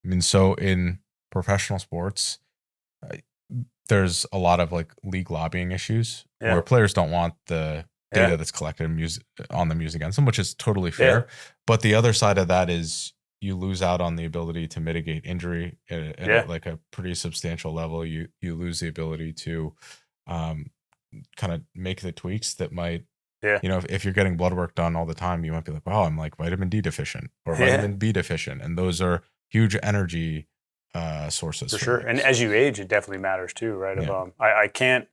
I mean, so in professional sports, uh, there's a lot of like league lobbying issues Yeah. where players don't want the Yeah. data that's collected and on them used against them, which is totally Yeah. fair. But the other side of that is you lose out on the ability to mitigate injury at Yeah. like a pretty substantial level. You lose the ability to um, kind of make the tweaks that might, Yeah. if you're getting blood work done all the time, you might be like, wow, I'm like vitamin D deficient or Yeah. vitamin B deficient. And those are huge energy sources For for sure. And leagues. as you age, it definitely matters too, right? Of Yeah. I can't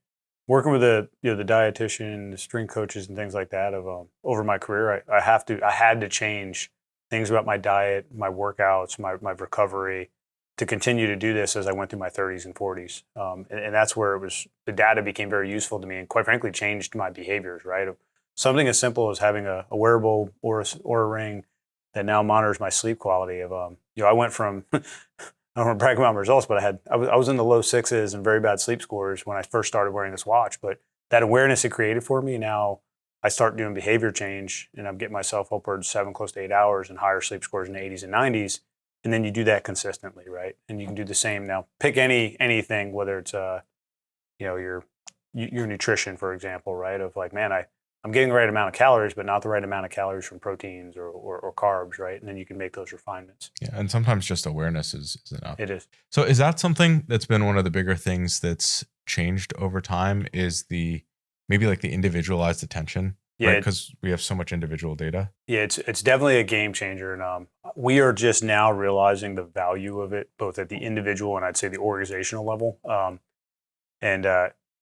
working with the dietitian, the strength coaches, and things like that. Of over my career, I had to change things about my diet, my workouts, my recovery to continue to do this as I went through my 30s and 40s. And that's where the data became very useful to me, and quite frankly, changed my behaviors. Right, something as simple as having a wearable or a ring that now monitors my sleep quality. I went from I don't want to brag about my results, but I was in the low sixes and very bad sleep scores when I first started wearing this watch. But that awareness it created for me, now I start doing behavior change, and I'm getting myself upwards 7, close to 8 hours, and higher sleep scores in the 80s and 90s. And then you do that consistently, right? And you can do the same now. Pick anything, whether it's your nutrition, for example, right? Of like, man, I'm getting the right amount of calories, but not the right amount of calories from proteins or carbs, right? And then you can make those refinements. Yeah. And sometimes just awareness is enough. It is. So is that something that's been one of the bigger things that's changed over time is maybe like the individualized attention, right? Yeah, Because we have so much individual data. yeah, it's definitely a game changer, and we are just now realizing the value of it, both at the individual and I'd say the organizational level. And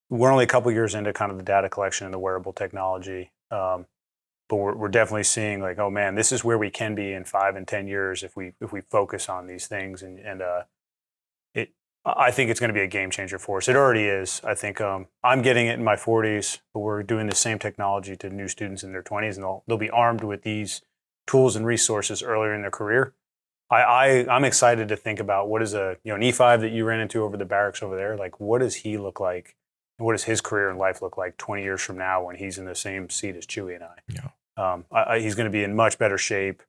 we're only a couple years into kind of the data collection and the wearable technology, but we're definitely seeing like, oh man, this is where we can be in 5 and 10 years if we focus on these things, and it. I think it's going to be a game changer for us. It already is. I think I'm getting it in my 40s, but we're doing the same technology to new students in their 20s, and they'll be armed with these tools and resources earlier in their career. I'm excited to think about what is an E5 that you ran into over the barracks over there. Like, what does he look like, and what does his career and life look like 20 years from now when he's in the same seat as Chewy and I? Yeah. He's going to be in much better shape,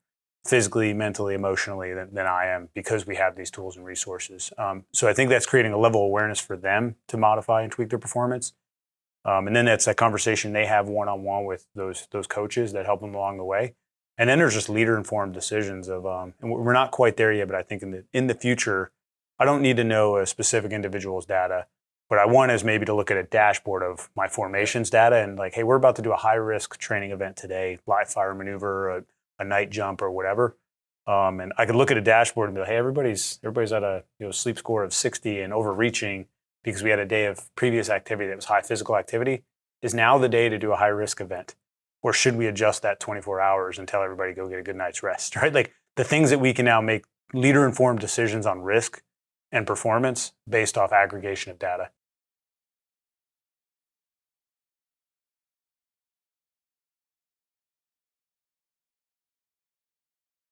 physically, mentally, emotionally than I am because we have these tools and resources. So I think that's creating a level of awareness for them to modify and tweak their performance. And then that's that conversation they have one-on-one with those coaches that help them along the way. And then there's just leader-informed decisions of, and we're not quite there yet, but I think in the future, I don't need to know a specific individual's data. What I want is maybe to look at a dashboard of my formations data and like, hey, we're about to do a high-risk training event today, live fire maneuver, a night jump, or whatever. And I could look at a dashboard and be like, hey, everybody's at a sleep score of 60 and overreaching because we had a day of previous activity that was high physical activity. Is now the day to do a high-risk event? Or should we adjust that 24 hours and tell everybody go get a good night's rest, right? Like the things that we can now make leader-informed decisions on risk and performance based off aggregation of data.